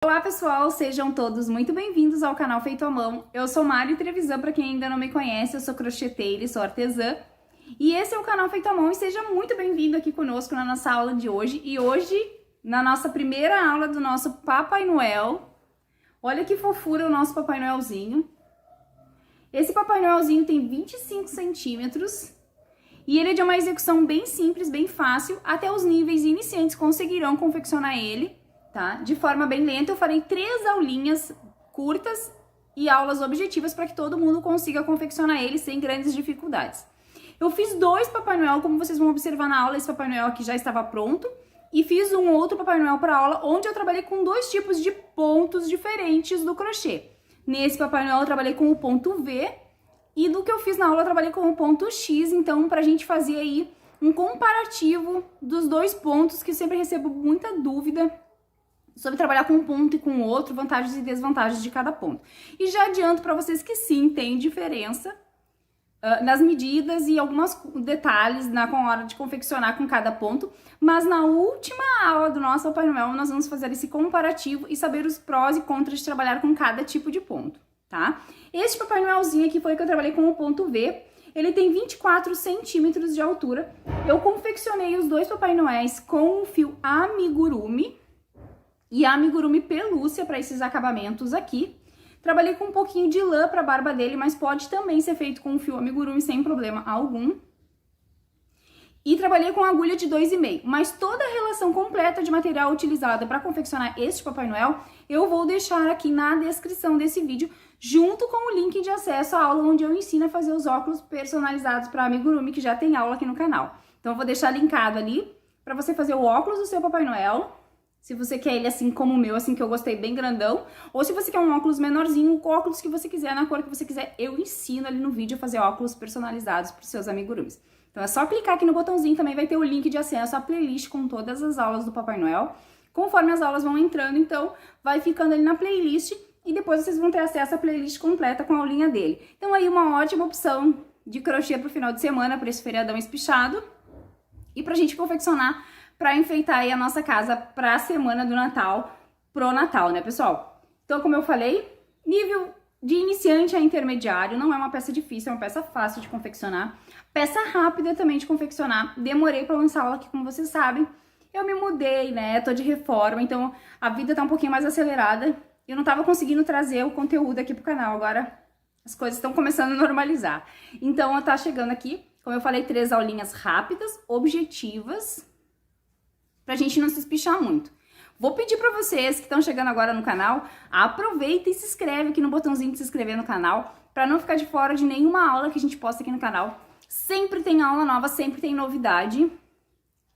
Olá pessoal, sejam todos muito bem-vindos ao canal Feito à Mão. Eu sou Mari Trevisan, para quem ainda não me conhece, eu sou crocheteira e sou artesã. E esse é o canal Feito à Mão e seja muito bem-vindo aqui conosco na nossa aula de hoje. E hoje, na nossa primeira aula do nosso Papai Noel, olha que fofura o nosso Papai Noelzinho. Esse Papai Noelzinho tem 25 centímetros e ele é de uma execução bem simples, bem fácil, até os níveis iniciantes conseguirão confeccionar ele. Tá? De forma bem lenta, eu farei 3 aulinhas curtas e aulas objetivas para que todo mundo consiga confeccionar ele sem grandes dificuldades. Eu fiz 2 Papai Noel, como vocês vão observar na aula, esse Papai Noel aqui já estava pronto. E fiz um outro Papai Noel para aula, onde eu trabalhei com 2 tipos de pontos diferentes do crochê. Nesse Papai Noel eu trabalhei com o ponto V, e do que eu fiz na aula eu trabalhei com o ponto X, então pra gente fazer aí um comparativo dos 2 pontos, que eu sempre recebo muita dúvida sobre trabalhar com um ponto e com o outro, vantagens e desvantagens de cada ponto. E já adianto para vocês que sim, tem diferença nas medidas e alguns detalhes na hora de confeccionar com cada ponto, mas na última aula do nosso Papai Noel nós vamos fazer esse comparativo e saber os prós e contras de trabalhar com cada tipo de ponto, tá? Este Papai Noelzinho aqui foi que eu trabalhei com o ponto V, ele tem 24 centímetros de altura. Eu confeccionei os 2 Papai Noéis com o fio amigurumi e a amigurumi pelúcia para esses acabamentos aqui. Trabalhei com um pouquinho de lã para a barba dele, mas pode também ser feito com o fio amigurumi sem problema algum. E trabalhei com agulha de 2,5, mas toda a relação completa de material utilizada para confeccionar este Papai Noel, eu vou deixar aqui na descrição desse vídeo, junto com o link de acesso à aula onde eu ensino a fazer os óculos personalizados para amigurumi, que já tem aula aqui no canal. Então eu vou deixar linkado ali para você fazer o óculos do seu Papai Noel. Se você quer ele assim como o meu, assim que eu gostei, bem grandão. Ou se você quer um óculos menorzinho, o óculos que você quiser, na cor que você quiser, eu ensino ali no vídeo a fazer óculos personalizados para os seus amigurumis. Então é só clicar aqui no botãozinho, também vai ter o link de acesso à playlist com todas as aulas do Papai Noel. Conforme as aulas vão entrando, então, vai ficando ali na playlist e depois vocês vão ter acesso à playlist completa com a aulinha dele. Então aí uma ótima opção de crochê para o final de semana, para esse feriadão espichado e pra gente confeccionar para enfeitar aí a nossa casa para a semana do Natal, pro Natal, né, pessoal? Então, como eu falei, nível de iniciante a intermediário, não é uma peça difícil, é uma peça fácil de confeccionar, peça rápida também de confeccionar. Demorei para lançar ela aqui, como vocês sabem, eu me mudei, né, tô de reforma, então a vida tá um pouquinho mais acelerada, eu não tava conseguindo trazer o conteúdo aqui pro canal, agora as coisas estão começando a normalizar. Então, tá chegando aqui, como eu falei, 3 aulinhas rápidas, objetivas, pra gente não se espichar muito. Vou pedir pra vocês que estão chegando agora no canal, aproveita e se inscreve aqui no botãozinho de se inscrever no canal, pra não ficar de fora de nenhuma aula que a gente posta aqui no canal. Sempre tem aula nova, sempre tem novidade.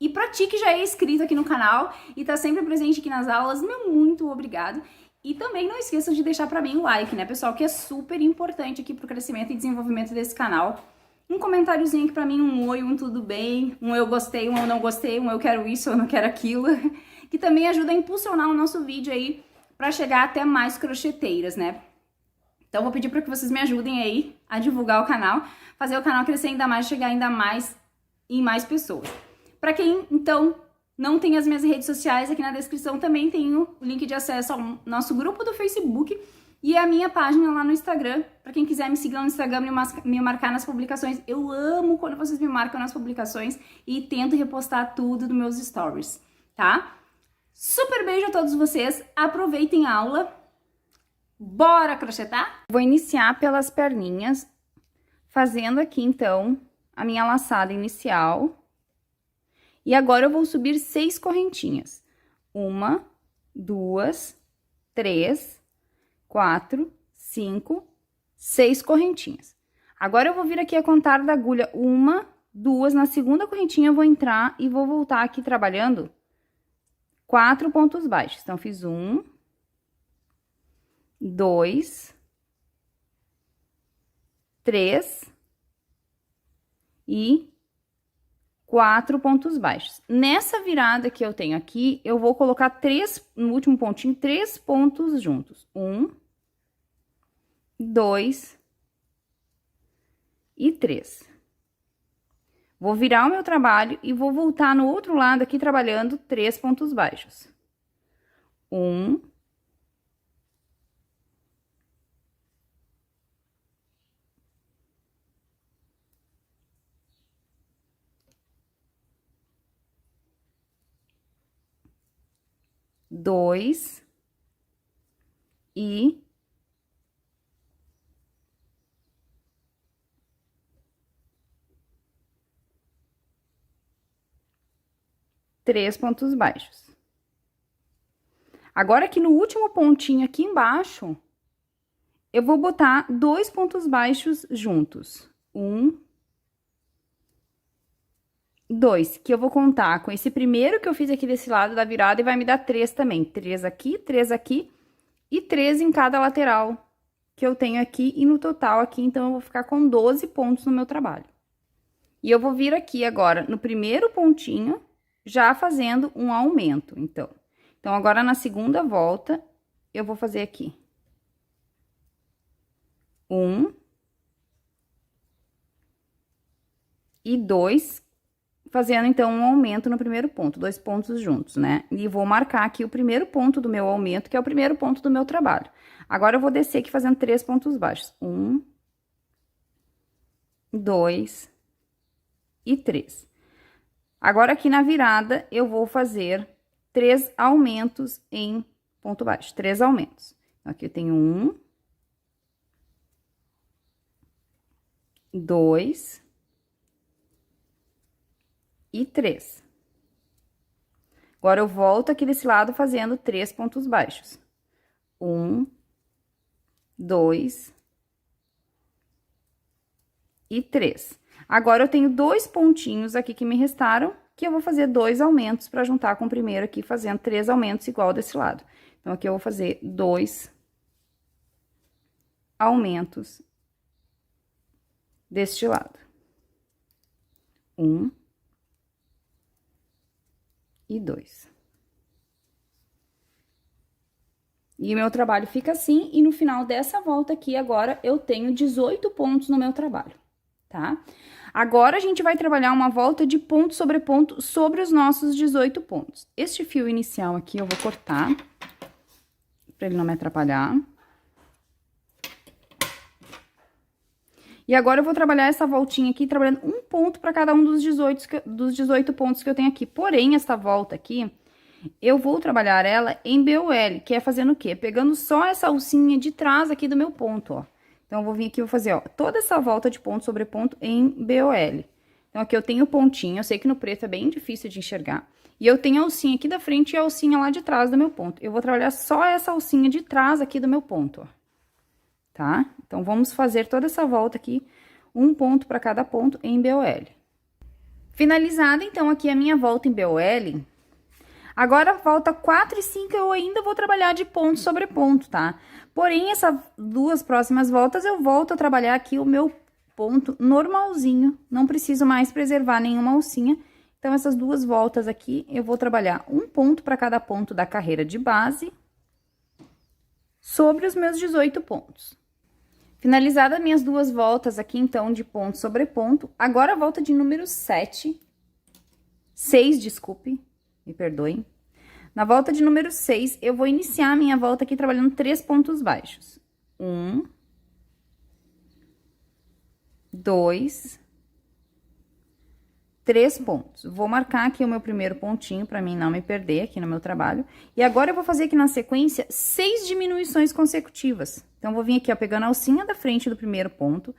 E pra ti que já é inscrito aqui no canal e tá sempre presente aqui nas aulas, meu muito obrigado. E também não esqueça de deixar pra mim o like, né, pessoal, que é super importante aqui pro crescimento e desenvolvimento desse canal. Um comentáriozinho aqui pra mim, um oi, um tudo bem, um eu gostei, um eu não gostei, um eu quero isso, eu não quero aquilo, que também ajuda a impulsionar o nosso vídeo aí pra chegar até mais crocheteiras, né? Então vou pedir pra que vocês me ajudem aí a divulgar o canal, fazer o canal crescer ainda mais, chegar ainda mais em mais pessoas. Pra quem, então, não tem as minhas redes sociais, aqui na descrição também tem o link de acesso ao nosso grupo do Facebook, e a minha página lá no Instagram, pra quem quiser me seguir lá no Instagram, me marcar nas publicações. Eu amo quando vocês me marcam nas publicações e tento repostar tudo nos meus stories, tá? Super beijo a todos vocês, aproveitem a aula, bora crochetar? Vou iniciar pelas perninhas, fazendo aqui então a minha laçada inicial. E agora eu vou subir 6 correntinhas. 1, 2, 3... 4, 5, 6 correntinhas. Agora eu vou vir aqui a contar da agulha 1, 2, na segunda correntinha eu vou entrar e vou voltar aqui trabalhando 4 pontos baixos. Então, fiz 1, 2, 3 e 4 pontos baixos. Nessa virada que eu tenho aqui, eu vou colocar 3, no último pontinho, 3 pontos juntos. 1, 2 e 3. Vou virar o meu trabalho e vou voltar no outro lado aqui trabalhando 3 pontos baixos. 1, 2 e 3 pontos baixos. Agora, aqui no último pontinho aqui embaixo, eu vou botar 2 pontos baixos juntos. 1, 2, que eu vou contar com esse primeiro que eu fiz aqui desse lado da virada e vai me dar 3 também. 3 aqui e 3 em cada lateral que eu tenho aqui e no total aqui, então eu vou ficar com 12 pontos no meu trabalho. E eu vou vir aqui agora no primeiro pontinho, já fazendo um aumento, então. Então, agora na segunda volta, eu vou fazer aqui. 1 e 2, fazendo então um aumento no primeiro ponto, 2 pontos juntos, né? E vou marcar aqui o primeiro ponto do meu aumento, que é o primeiro ponto do meu trabalho. Agora, eu vou descer aqui fazendo 3 pontos baixos. 1, 2 e 3. Agora, aqui na virada, eu vou fazer 3 aumentos em ponto baixo, 3 aumentos. Então, aqui eu tenho 1, 2 e 3. Agora, eu volto aqui desse lado fazendo 3 pontos baixos. 1, 2 e 3. Agora, eu tenho 2 pontinhos aqui que me restaram, que eu vou fazer 2 aumentos para juntar com o primeiro aqui, fazendo 3 aumentos igual desse lado. Então, aqui eu vou fazer 2 aumentos deste lado. 1 e 2. E o meu trabalho fica assim, e no final dessa volta aqui, agora, eu tenho 18 pontos no meu trabalho, tá? Agora, a gente vai trabalhar uma volta de ponto sobre os nossos 18 pontos. Este fio inicial aqui, eu vou cortar, pra ele não me atrapalhar. E agora, eu vou trabalhar essa voltinha aqui, trabalhando um ponto para cada um dos 18 pontos que eu tenho aqui. Porém, essa volta aqui, eu vou trabalhar ela em BOL, que é fazendo o quê? Pegando só essa alcinha de trás aqui do meu ponto, ó. Então, eu vou vir aqui e vou fazer, ó, toda essa volta de ponto sobre ponto em BOL. Então, aqui eu tenho o pontinho, eu sei que no preto é bem difícil de enxergar. E eu tenho a alcinha aqui da frente e a alcinha lá de trás do meu ponto. Eu vou trabalhar só essa alcinha de trás aqui do meu ponto, ó. Tá? Então, vamos fazer toda essa volta aqui, um ponto para cada ponto em BOL. Finalizada, então, aqui a minha volta em BOL. Agora, volta 4 e 5, eu ainda vou trabalhar de ponto sobre ponto, tá? Porém, essas 2 próximas voltas, eu volto a trabalhar aqui o meu ponto normalzinho. Não preciso mais preservar nenhuma alcinha. Então, essas 2 voltas aqui, eu vou trabalhar um ponto para cada ponto da carreira de base sobre os meus 18 pontos. Finalizadas minhas 2 voltas aqui, então, de ponto sobre ponto, agora a volta de número 6, desculpe, me perdoem. Na volta de número 6, eu vou iniciar a minha volta aqui trabalhando 3 pontos baixos. 1, 2, 3 pontos. Vou marcar aqui o meu primeiro pontinho, pra mim não me perder aqui no meu trabalho. E agora, eu vou fazer aqui na sequência 6 diminuições consecutivas. Então, vou vir aqui, ó, pegando a alcinha da frente do primeiro ponto,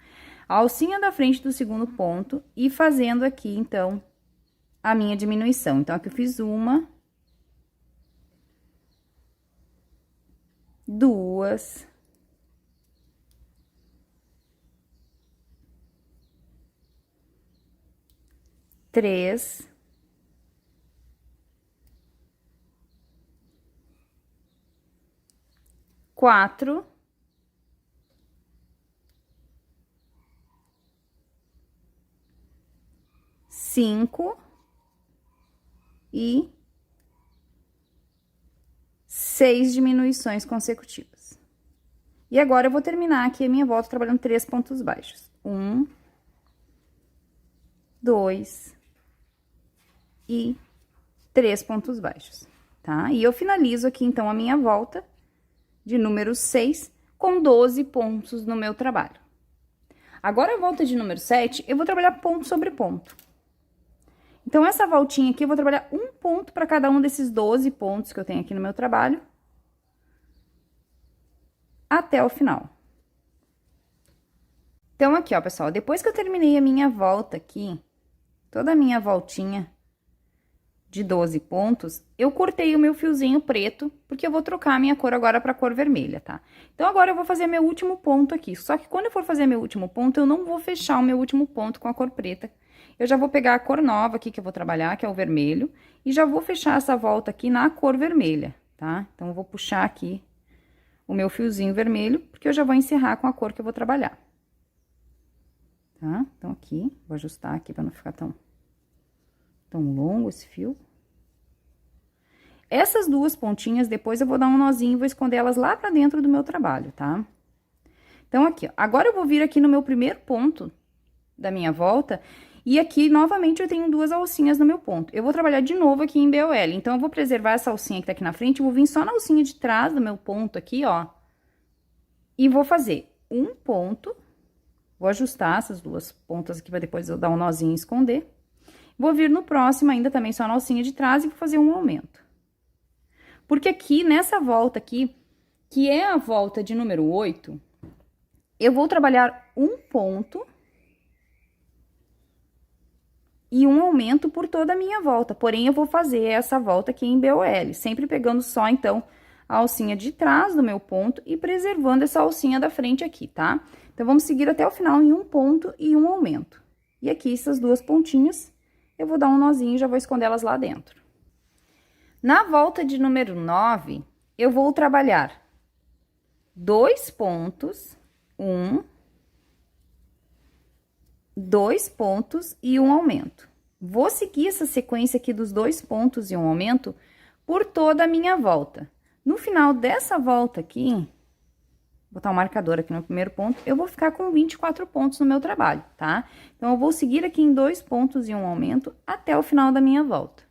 a alcinha da frente do segundo ponto e fazendo aqui, então, a minha diminuição. Então, aqui eu fiz 1, 2, 3, 4, 5 e 6 diminuições consecutivas. E agora, eu vou terminar aqui a minha volta trabalhando 3 pontos baixos. 1, 2 e 3 pontos baixos, tá? E eu finalizo aqui, então, a minha volta de número 6 com 12 pontos no meu trabalho. Agora, a volta de número 7, eu vou trabalhar ponto sobre ponto. Então, essa voltinha aqui, eu vou trabalhar um ponto para cada um desses 12 pontos que eu tenho aqui no meu trabalho. Até o final. Então, aqui, ó, pessoal, depois que eu terminei a minha volta aqui, toda a minha voltinha de 12 pontos, eu cortei o meu fiozinho preto, porque eu vou trocar a minha cor agora pra cor vermelha, tá? Então, agora eu vou fazer meu último ponto aqui. Só que quando eu for fazer meu último ponto, eu não vou fechar o meu último ponto com a cor preta. Eu já vou pegar a cor nova aqui que eu vou trabalhar, que é o vermelho, e já vou fechar essa volta aqui na cor vermelha, tá? Então, eu vou puxar aqui o meu fiozinho vermelho, porque eu já vou encerrar com a cor que eu vou trabalhar. Tá? Então, aqui, vou ajustar aqui pra não ficar tão longo esse fio. Essas duas pontinhas, depois eu vou dar um nozinho e vou esconder elas lá pra dentro do meu trabalho, tá? Então, aqui, ó, agora eu vou vir aqui no meu primeiro ponto da minha volta, e aqui, novamente, eu tenho duas alcinhas no meu ponto. Eu vou trabalhar de novo aqui em BOL, então, eu vou preservar essa alcinha que tá aqui na frente, vou vir só na alcinha de trás do meu ponto aqui, ó, e vou fazer um ponto, vou ajustar essas duas pontas aqui pra depois eu dar um nozinho e esconder. Vou vir no próximo ainda também só na alcinha de trás e vou fazer um aumento. Porque aqui, nessa volta aqui, que é a volta de número 8, eu vou trabalhar um ponto e um aumento por toda a minha volta. Porém, eu vou fazer essa volta aqui em BOL, sempre pegando só, então, a alcinha de trás do meu ponto e preservando essa alcinha da frente aqui, tá? Então, vamos seguir até o final em um ponto e um aumento. E aqui, essas duas pontinhas, eu vou dar um nozinho e já vou esconder elas lá dentro. Na volta de número 9, eu vou trabalhar 2 pontos, 2 pontos e um aumento. Vou seguir essa sequência aqui dos 2 pontos e um aumento por toda a minha volta. No final dessa volta aqui, vou botar um marcador aqui no primeiro ponto, eu vou ficar com 24 pontos no meu trabalho, tá? Então, eu vou seguir aqui em 2 pontos e um aumento até o final da minha volta.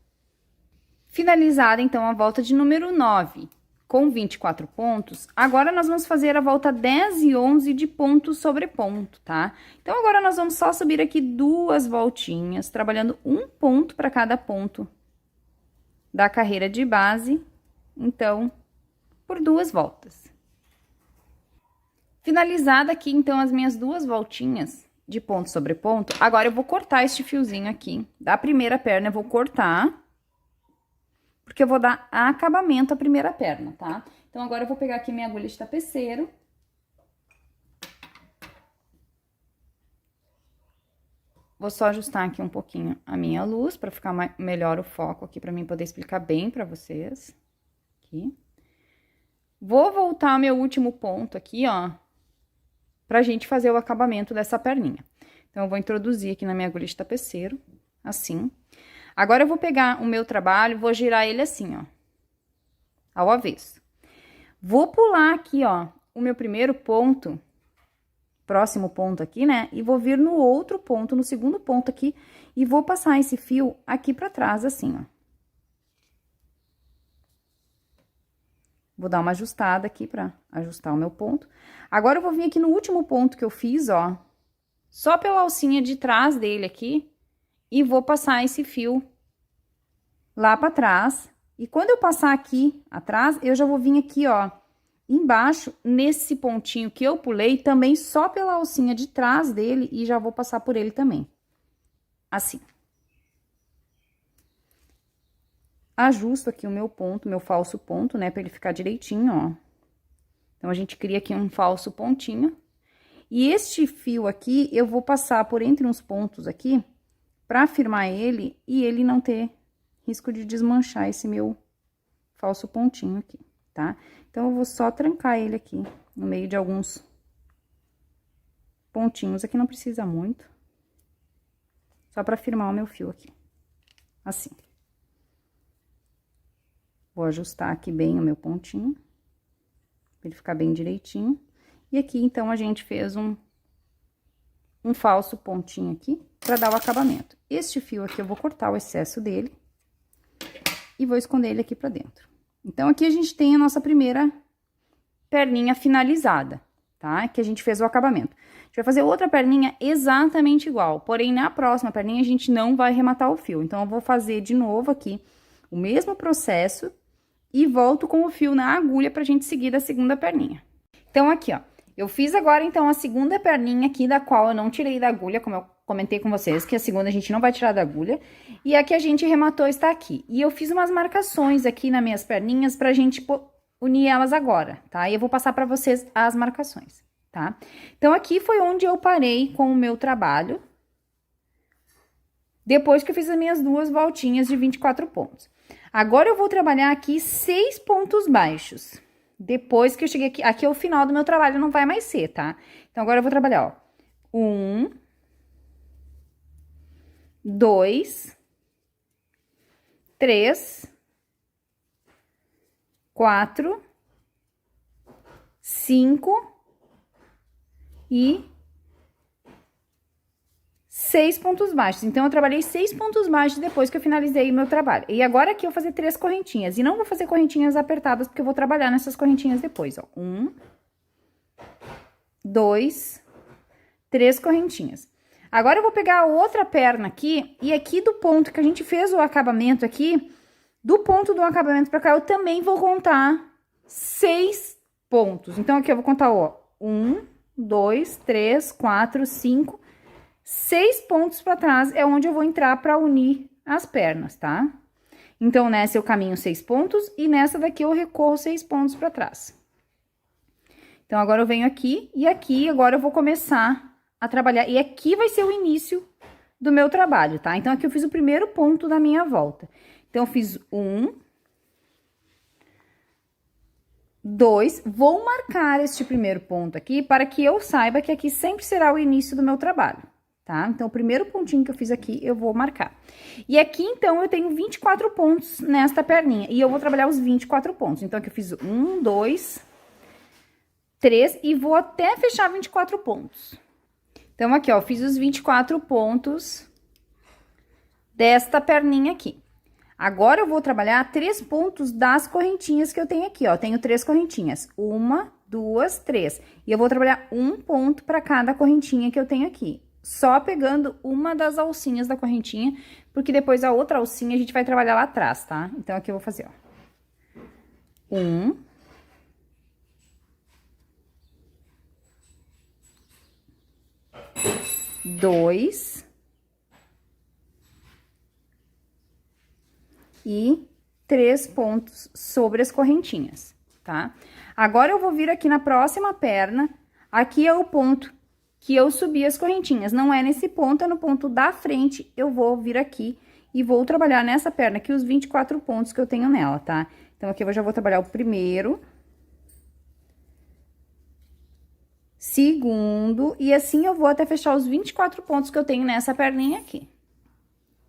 Finalizada, então, a volta de número 9 com 24 pontos, agora nós vamos fazer a volta 10 e 11 de ponto sobre ponto, tá? Então, agora nós vamos só subir aqui 2 voltinhas, trabalhando um ponto para cada ponto da carreira de base, então, por 2 voltas. Finalizada aqui, então, as minhas 2 voltinhas de ponto sobre ponto, agora eu vou cortar este fiozinho aqui da primeira perna, eu vou cortar, porque eu vou dar acabamento à primeira perna, tá? Então, agora eu vou pegar aqui minha agulha de tapeceiro. Vou só ajustar aqui um pouquinho a minha luz, pra ficar melhor o foco aqui, pra mim poder explicar bem pra vocês. Aqui. Vou voltar ao meu último ponto aqui, ó, pra gente fazer o acabamento dessa perninha. Então, eu vou introduzir aqui na minha agulha de tapeceiro, assim. Agora, eu vou pegar o meu trabalho, vou girar ele assim, ó, ao avesso. Vou pular aqui, ó, o meu primeiro ponto, próximo ponto aqui, né? E vou vir no outro ponto, no segundo ponto aqui, e vou passar esse fio aqui pra trás, assim, ó. Vou dar uma ajustada aqui pra ajustar o meu ponto. Agora, eu vou vir aqui no último ponto que eu fiz, ó, só pela alcinha de trás dele aqui, e vou passar esse fio lá pra trás. E quando eu passar aqui atrás, eu já vou vir aqui, ó, embaixo, nesse pontinho que eu pulei, também só pela alcinha de trás dele, e já vou passar por ele também. Assim. Ajusto aqui o meu ponto, meu falso ponto, né, pra ele ficar direitinho, ó. Então, a gente cria aqui um falso pontinho. E este fio aqui, eu vou passar por entre uns pontos aqui, pra firmar ele e ele não ter risco de desmanchar esse meu falso pontinho aqui, tá? Então, eu vou só trancar ele aqui no meio de alguns pontinhos. Aqui não precisa muito. Só pra firmar o meu fio aqui. Assim. Vou ajustar aqui bem o meu pontinho, pra ele ficar bem direitinho. E aqui, então, a gente fez um falso pontinho aqui, pra dar o acabamento. Este fio aqui, eu vou cortar o excesso dele e vou esconder ele aqui pra dentro. Então, aqui a gente tem a nossa primeira perninha finalizada, tá? Que a gente fez o acabamento. A gente vai fazer outra perninha exatamente igual, porém, na próxima perninha, a gente não vai rematar o fio. Então, eu vou fazer de novo aqui o mesmo processo e volto com o fio na agulha pra gente seguir da segunda perninha. Então, aqui, ó, eu fiz agora, então, a segunda perninha aqui, da qual eu não tirei da agulha, como eu comentei com vocês, que a segunda a gente não vai tirar da agulha. E a que a gente rematou está aqui. E eu fiz umas marcações aqui nas minhas perninhas pra gente unir elas agora, tá? E eu vou passar pra vocês as marcações, tá? Então, aqui foi onde eu parei com o meu trabalho, depois que eu fiz as minhas duas voltinhas de 24 pontos. Agora, eu vou trabalhar aqui 6 pontos baixos. Depois que eu cheguei aqui é o final do meu trabalho, não vai mais ser, tá? Então, agora eu vou trabalhar, ó. 1, 2, 3, 4, 5 e 6 pontos baixos. Então, eu trabalhei 6 pontos baixos depois que eu finalizei o meu trabalho. E agora aqui eu vou fazer 3 correntinhas. E não vou fazer correntinhas apertadas, porque eu vou trabalhar nessas correntinhas depois, ó. 1, 2, 3 correntinhas. Agora, eu vou pegar a outra perna aqui, e aqui do ponto que a gente fez o acabamento aqui, do ponto do acabamento pra cá, eu também vou contar 6 pontos. Então, aqui eu vou contar, ó, 1, 2, 3, 4, 5, 6 pontos pra trás é onde eu vou entrar pra unir as pernas, tá? Então, nessa eu caminho 6 pontos e nessa daqui eu recorro 6 pontos pra trás. Então, agora eu venho aqui e aqui agora eu vou começar a trabalhar. E aqui vai ser o início do meu trabalho, tá? Então, aqui eu fiz o primeiro ponto da minha volta. Então, eu fiz 1, 2, vou marcar este primeiro ponto aqui para que eu saiba que aqui sempre será o início do meu trabalho, tá? Então, o primeiro pontinho que eu fiz aqui, eu vou marcar. E aqui, então, eu tenho 24 pontos nesta perninha, e eu vou trabalhar os 24 pontos. Então, aqui eu fiz 1, 2, 3, e vou até fechar 24 pontos. Então, aqui, ó, eu fiz os 24 pontos desta perninha aqui. Agora, eu vou trabalhar 3 pontos das correntinhas que eu tenho aqui, ó. Tenho 3 correntinhas. 1, 2, 3. E eu vou trabalhar um ponto para cada correntinha que eu tenho aqui. Só pegando uma das alcinhas da correntinha, porque depois a outra alcinha a gente vai trabalhar lá atrás, tá? Então, aqui eu vou fazer, ó. 1. 2. E 3 pontos sobre as correntinhas, tá? Agora, eu vou vir aqui na próxima perna, aqui é o ponto que eu subi as correntinhas, não é nesse ponto, é no ponto da frente, eu vou vir aqui e vou trabalhar nessa perna aqui os 24 pontos que eu tenho nela, tá? Então, aqui eu já vou trabalhar o primeiro, segundo, e assim eu vou até fechar os 24 pontos que eu tenho nessa perninha aqui.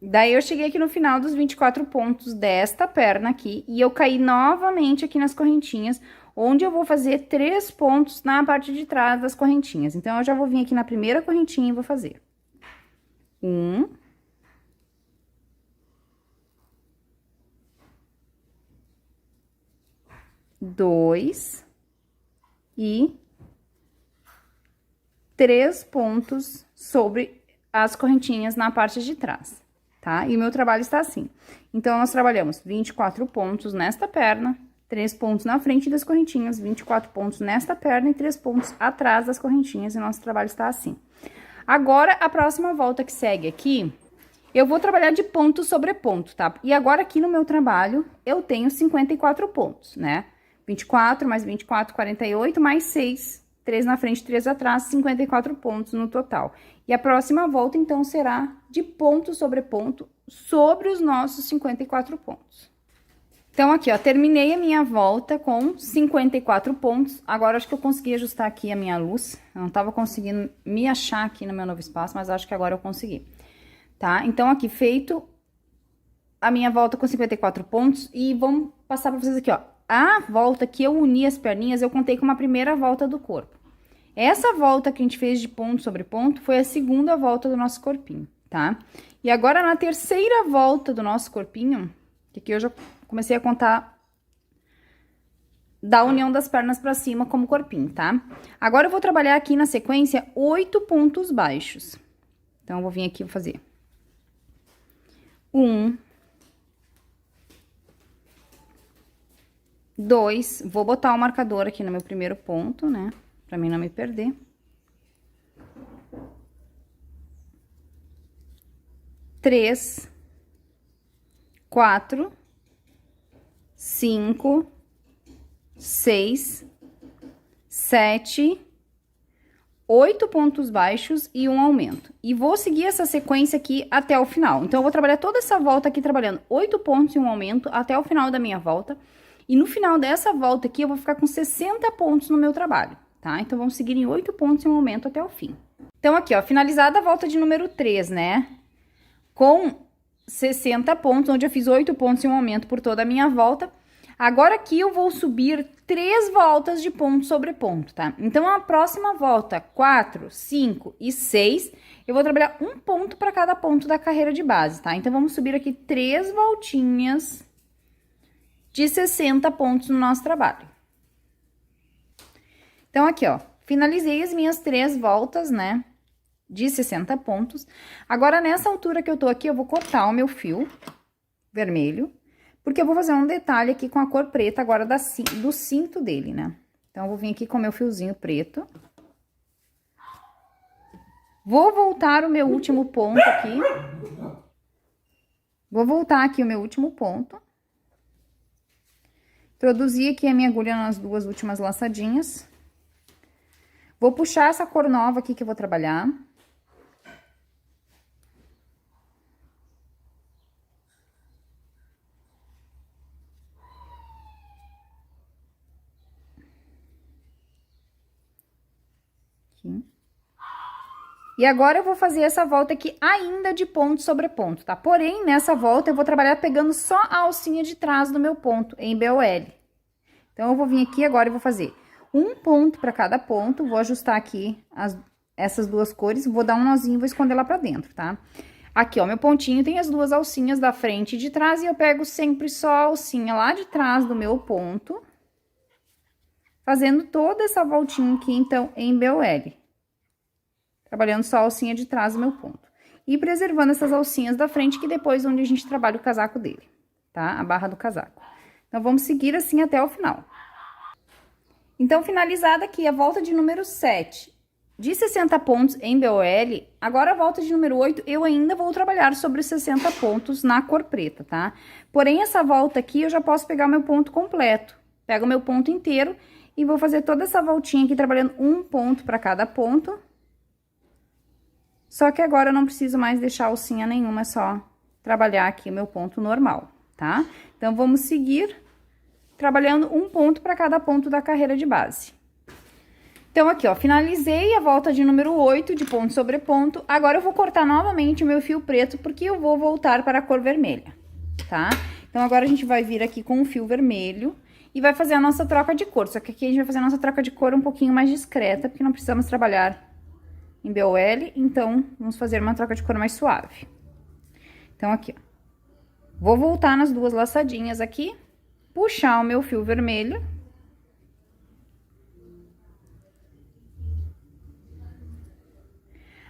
Daí, eu cheguei aqui no final dos 24 pontos desta perna aqui, e eu caí novamente aqui nas correntinhas, onde eu vou fazer 3 pontos na parte de trás das correntinhas. Então, eu já vou vir aqui na primeira correntinha e vou fazer 1, 2 e 3 pontos sobre as correntinhas na parte de trás, tá? E o meu trabalho está assim. Então, nós trabalhamos 24 pontos nesta perna, 3 pontos na frente das correntinhas, 24 pontos nesta perna e 3 pontos atrás das correntinhas, e nosso trabalho está assim. Agora, a próxima volta que segue aqui, eu vou trabalhar de ponto sobre ponto, tá? E agora, aqui no meu trabalho, eu tenho 54 pontos, né? 24 mais 24, 48, mais 6, 3 na frente, 3 atrás, 54 pontos no total. E a próxima volta, então, será de ponto sobre os nossos 54 pontos. Então, aqui, ó, terminei a minha volta com 54 pontos. Agora, acho que eu consegui ajustar aqui a minha luz. Eu não tava conseguindo me achar aqui no meu novo espaço, mas acho que agora eu consegui, tá? Então, aqui, feito a minha volta com 54 pontos. E vamos passar pra vocês aqui, ó. A volta que eu uni as perninhas, eu contei como a primeira volta do corpo. Essa volta que a gente fez de ponto sobre ponto foi a segunda volta do nosso corpinho, tá? E agora, na terceira volta do nosso corpinho, que aqui eu já comecei a contar da união das pernas pra cima como corpinho, tá? Agora eu vou trabalhar aqui na sequência 8 pontos baixos. Então, eu vou vir aqui e vou fazer 1, 2, vou botar o marcador aqui no meu primeiro ponto, né? Pra mim não me perder. 3, 4, 5, 6, 7, 8 pontos baixos e um aumento. E vou seguir essa sequência aqui até o final. Então, eu vou trabalhar toda essa volta aqui, trabalhando 8 pontos e um aumento até o final da minha volta. E no final dessa volta aqui, eu vou ficar com 60 pontos no meu trabalho, tá? Então, vamos seguir em 8 pontos e um aumento até o fim. Então, aqui, ó, finalizada a volta de número 3, né? Com 60 pontos, onde eu fiz 8 pontos e um aumento por toda a minha volta. Agora aqui eu vou subir 3 voltas de ponto sobre ponto, tá? Então, a próxima volta, 4, 5 e 6, eu vou trabalhar um ponto para cada ponto da carreira de base, tá? Então, vamos subir aqui 3 voltinhas de 60 pontos no nosso trabalho. Então, aqui, ó, finalizei as minhas 3 voltas, né? De 60 pontos. Agora, nessa altura que eu tô aqui, eu vou cortar o meu fio vermelho, porque eu vou fazer um detalhe aqui com a cor preta agora do cinto dele, né? Então, eu vou vir aqui com o meu fiozinho preto. Vou voltar o meu último ponto aqui. Vou voltar aqui o meu último ponto. Introduzir aqui a minha agulha nas 2 últimas laçadinhas. Vou puxar essa cor nova aqui que eu vou trabalhar. E agora, eu vou fazer essa volta aqui ainda de ponto sobre ponto, tá? Porém, nessa volta, eu vou trabalhar pegando só a alcinha de trás do meu ponto, em BOL. Então, eu vou vir aqui agora e vou fazer um ponto para cada ponto, vou ajustar aqui essas 2 cores, vou dar um nozinho e vou esconder lá pra dentro, tá? Aqui, ó, meu pontinho tem as 2 alcinhas da frente e de trás, e eu pego sempre só a alcinha lá de trás do meu ponto, fazendo toda essa voltinha aqui, então, em BOL. Trabalhando só a alcinha de trás do meu ponto. E preservando essas alcinhas da frente, que depois é onde a gente trabalha o casaco dele, tá? A barra do casaco. Então, vamos seguir assim até o final. Então, finalizada aqui a volta de número 7, de 60 pontos em BOL, agora a volta de número 8, eu ainda vou trabalhar sobre 60 pontos na cor preta, tá? Porém, essa volta aqui, eu já posso pegar o meu ponto completo. Pego o meu ponto inteiro e vou fazer toda essa voltinha aqui, trabalhando um ponto para cada ponto. Só que agora eu não preciso mais deixar alcinha nenhuma, é só trabalhar aqui o meu ponto normal, tá? Então, vamos seguir trabalhando um ponto para cada ponto da carreira de base. Então, aqui, ó, finalizei a volta de número 8 de ponto sobre ponto. Agora, eu vou cortar novamente o meu fio preto, porque eu vou voltar para a cor vermelha, tá? Então, agora a gente vai vir aqui com o fio vermelho e vai fazer a nossa troca de cor. Só que aqui a gente vai fazer a nossa troca de cor um pouquinho mais discreta, porque não precisamos trabalhar em BOL, então, vamos fazer uma troca de cor mais suave. Então, aqui, ó. Vou voltar nas 2 laçadinhas aqui, puxar o meu fio vermelho.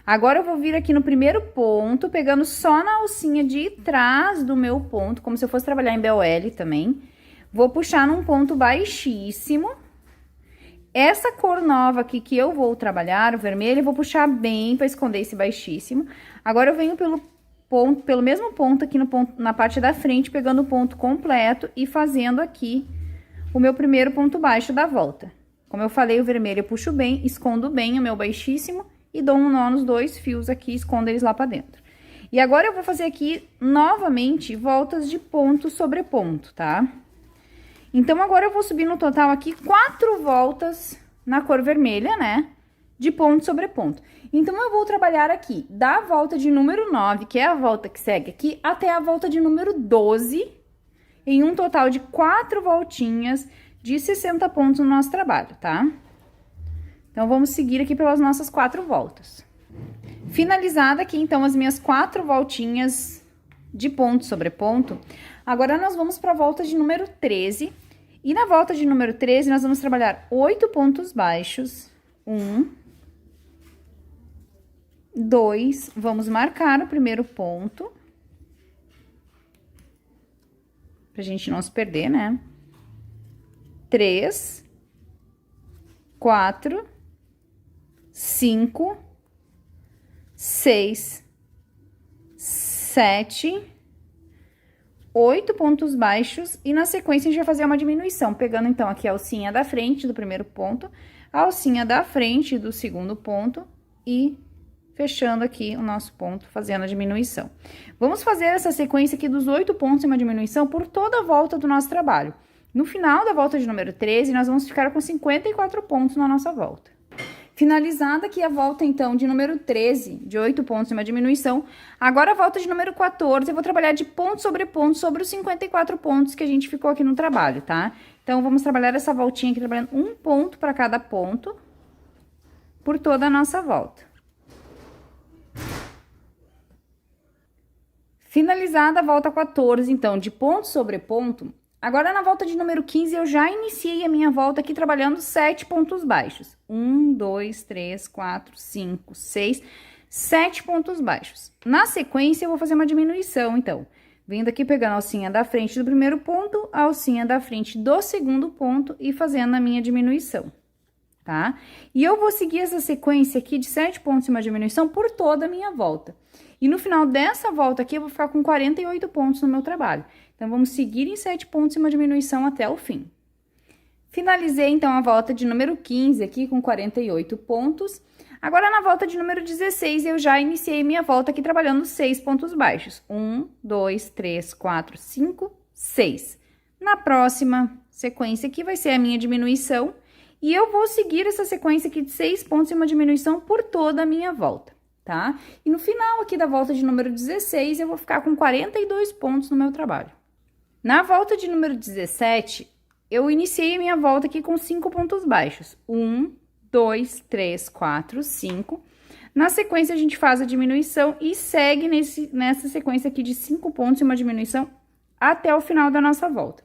Agora, eu vou vir aqui no primeiro ponto, pegando só na alcinha de trás do meu ponto, como se eu fosse trabalhar em BOL também. Vou puxar num ponto baixíssimo. Essa cor nova aqui que eu vou trabalhar, o vermelho, eu vou puxar bem para esconder esse baixíssimo. Agora, eu venho pelo mesmo ponto aqui na parte da frente, pegando o ponto completo e fazendo aqui o meu primeiro ponto baixo da volta. Como eu falei, o vermelho eu puxo bem, escondo bem o meu baixíssimo e dou um nó nos 2 fios aqui, escondo eles lá para dentro. E agora, eu vou fazer aqui, novamente, voltas de ponto sobre ponto, tá? Então, agora eu vou subir no total aqui 4 voltas na cor vermelha, né? De ponto sobre ponto. Então, eu vou trabalhar aqui da volta de número 9, que é a volta que segue aqui, até a volta de número 12, em um total de 4 voltinhas de 60 pontos no nosso trabalho, tá? Então, vamos seguir aqui pelas nossas 4 voltas. Finalizada aqui, então, as minhas 4 voltinhas de ponto sobre ponto, agora nós vamos para a volta de número 13, E na volta de número 13, nós vamos trabalhar 8 pontos baixos. 1, 2, vamos marcar o primeiro ponto. Pra gente não se perder, né? 3, 4, 5, 6, 7, 8 pontos baixos e na sequência a gente vai fazer uma diminuição, pegando então aqui a alcinha da frente do primeiro ponto, a alcinha da frente do segundo ponto e fechando aqui o nosso ponto, fazendo a diminuição. Vamos fazer essa sequência aqui dos 8 pontos e uma diminuição por toda a volta do nosso trabalho. No final da volta de número 13, nós vamos ficar com 54 pontos na nossa volta. Finalizada aqui a volta, então, de número 13, de 8 pontos e uma diminuição, agora a volta de número 14, eu vou trabalhar de ponto sobre os 54 pontos que a gente ficou aqui no trabalho, tá? Então, vamos trabalhar essa voltinha aqui, trabalhando um ponto para cada ponto, por toda a nossa volta. Finalizada a volta 14, então, de ponto sobre ponto, agora na volta de número 15, eu já iniciei a minha volta aqui trabalhando 7 pontos baixos. 1, 2, 3, 4, 5, 6, 7 pontos baixos. Na sequência, eu vou fazer uma diminuição, então. Vindo aqui, pegando a alcinha da frente do primeiro ponto, a alcinha da frente do segundo ponto e fazendo a minha diminuição, tá? E eu vou seguir essa sequência aqui de 7 pontos e uma diminuição por toda a minha volta. E no final dessa volta aqui, eu vou ficar com 48 pontos no meu trabalho. Então, vamos seguir em 7 pontos e uma diminuição até o fim. Finalizei, então, a volta de número 15 aqui com 48 pontos. Agora, na volta de número 16, eu já iniciei minha volta aqui trabalhando 6 pontos baixos. 1, 2, 3, 4, 5, 6. Na próxima sequência aqui vai ser a minha diminuição. E eu vou seguir essa sequência aqui de 6 pontos e uma diminuição por toda a minha volta, tá? E no final aqui da volta de número 16, eu vou ficar com 42 pontos no meu trabalho. Na volta de número 17, eu iniciei a minha volta aqui com 5 pontos baixos. 1, 2, 3, 4, 5. Na sequência, a gente faz a diminuição e segue nessa sequência aqui de 5 pontos e uma diminuição até o final da nossa volta.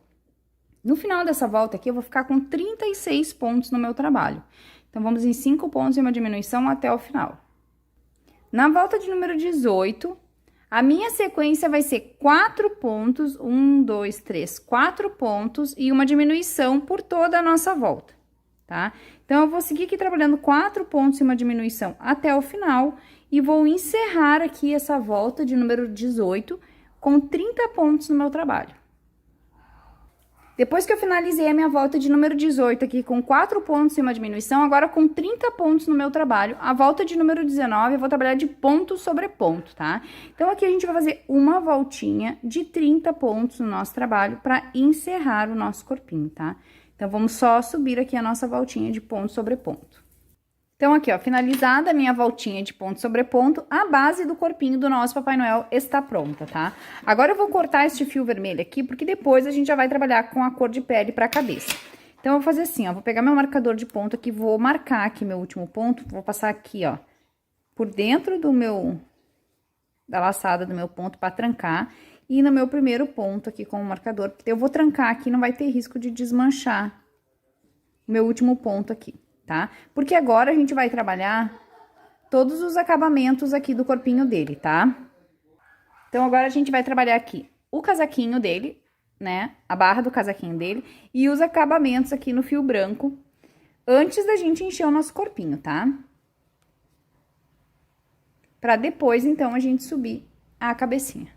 No final dessa volta aqui, eu vou ficar com 36 pontos no meu trabalho. Então, vamos em 5 pontos e uma diminuição até o final. Na volta de número 18, a minha sequência vai ser 4 pontos, 1, 2, 3, 4 pontos e uma diminuição por toda a nossa volta, tá? Então, eu vou seguir aqui trabalhando 4 pontos e uma diminuição até o final e vou encerrar aqui essa volta de número 18 com 30 pontos no meu trabalho. Depois que eu finalizei a minha volta de número 18 aqui com 4 pontos e uma diminuição, agora com 30 pontos no meu trabalho, a volta de número 19 eu vou trabalhar de ponto sobre ponto, tá? Então, aqui a gente vai fazer uma voltinha de 30 pontos no nosso trabalho para encerrar o nosso corpinho, tá? Então, vamos só subir aqui a nossa voltinha de ponto sobre ponto. Então, aqui, ó, finalizada a minha voltinha de ponto sobre ponto, a base do corpinho do nosso Papai Noel está pronta, tá? Agora, eu vou cortar este fio vermelho aqui, porque depois a gente já vai trabalhar com a cor de pele para a cabeça. Então, eu vou fazer assim, ó, vou pegar meu marcador de ponto aqui, vou marcar aqui meu último ponto, vou passar aqui, ó, por dentro da laçada do meu ponto para trancar, e no meu primeiro ponto aqui com o marcador, porque eu vou trancar aqui, não vai ter risco de desmanchar o meu último ponto aqui. Tá? Porque agora a gente vai trabalhar todos os acabamentos aqui do corpinho dele, tá? Então, agora a gente vai trabalhar aqui o casaquinho dele, né? A barra do casaquinho dele e os acabamentos aqui no fio branco, antes da gente encher o nosso corpinho, tá? Pra depois, então, a gente subir a cabecinha.